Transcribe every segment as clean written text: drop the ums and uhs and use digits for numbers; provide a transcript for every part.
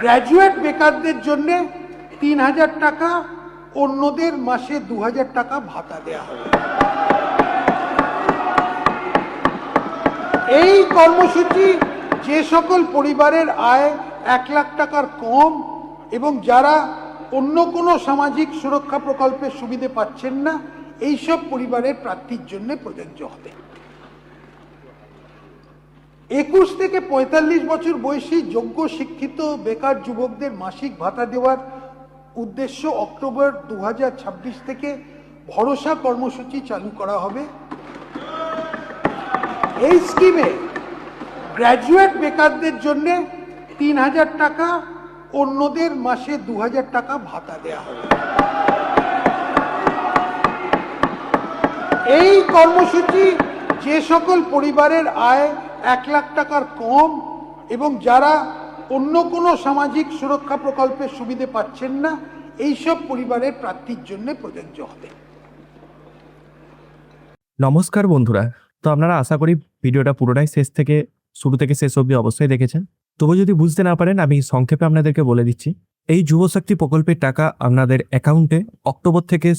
Graduate বেকারদের জন্য ৩,০০০ টাকা, অন্যদের মাসে ২,০০০ টাকা ভাতা দেওয়া হবে। এই কর্মসূচি যে সকল পরিবারের আয় ১ লাখ টাকার কম এবং যারা অন্য কোনো সামাজিক সুরক্ষা প্রকল্পের সুবিধে পাচ্ছেন না, এইসব পরিবারের প্রার্থীর জন্য প্রযোজ্য হবে। ২১ থেকে ৪৫ বছর বয়সী যোগ্য শিক্ষিত বেকার যুবকদের মাসিক ভাতা দেওয়ার উদ্দেশ্য অক্টোবর ২০২৬ থেকে ভরসা কর্মসূচি চালু করা হবে। এই স্কিমে গ্র্যাজুয়েট বেকারদের জন্য ৩,০০০ টাকা, অন্যদের মাসে ২,০০০ টাকা ভাতা দেওয়া হবে। এই কর্মসূচি যে সকল পরিবারের আয় ১ লাখ টাকার কম এবং যারা অন্য কোনো সামাজিক সুরক্ষা প্রকল্পের সুবিধে পাচ্ছেন না, এইসব পরিবারের প্রার্থীর জন্য প্রযোজ্য হবে। নমস্কার বন্ধুরা, তো আপনারা আশা করি ভিডিওটা পুরোটাই শুরু থেকে শেষ অবধি অবশ্যই দেখেছেন। তবু যদি বুঝতে না পারেন আমি সংক্ষেপে আপনাদেরকে বলে দিচ্ছি। এই যুবশক্তি প্রকল্পের টাকা আপনাদের অ্যাকাউন্টে অক্টোবর থেকে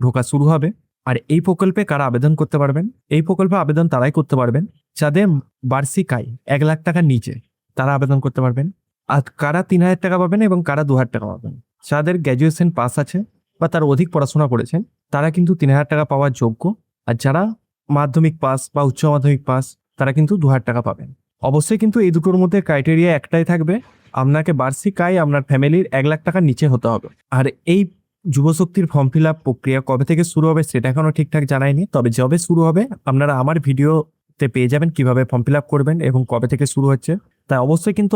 ঢোকা শুরু হবে। আর এই প্রকল্পে কারা আবেদন করতে পারবেন? এই প্রকল্পে আবেদন তারাই করতে পারবেন যাদের বার্ষিক আয় ১ লাখ টাকার নিচে, তারা আবেদন করতে পারবেন। আর কারা ৩,০০০ টাকা পাবেন এবং কারা ২,০০০ টাকা পাবেন? যাদের গ্র্যাজুয়েশন পাস আছে বা তার অধিক পড়াশোনা করেছেন তারা কিন্তু ৩,০০০ টাকা পাওয়ার যোগ্য। আর যারা মাধ্যমিক পাস বা উচ্চ মাধ্যমিক পাস তারা কিন্তু ২,০০০ টাকা পাবেন। অবশ্যই কিন্তু এই দুটোর মধ্যে ক্রাইটেরিয়া একটাই থাকবে, আপনাকে বার্ষিক আয় আপনার ফ্যামিলির ১ লাখ টাকার নিচে হতে হবে। আর এই যুবশক্তির ফর্ম ফিল আপ প্রক্রিয়া কবে থেকে শুরু হবে সেটা এখনো ঠিকঠাক জানায়নি, তবে যবে শুরু হবে আপনারা আমার ভিডিওতে পেয়ে যাবেন কিভাবে ফর্ম ফিল আপ করবেন এবং কবে থেকে শুরু হচ্ছে। তাই অবশ্যই কিন্তু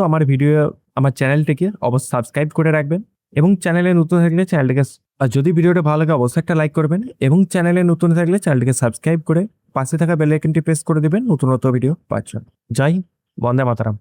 আমার চ্যানেলটিকে অবশ্যই সাবস্ক্রাইব করে রাখবেন এবং চ্যানেলে নতুন থাকলে চ্যানেলটিকে, আর যদি ভিডিওটা ভালো লাগে অবশ্যই একটা লাইক করবেন এবং চ্যানেলে নতুন থাকলে চ্যানেলটিকে সাবস্ক্রাইব করে পাশে থাকা বেল আইকনটি প্রেস করে দিবেন নতুন ভিডিও পাচ্ছেন। জয় হিন্দ, বন্দে মাতরম।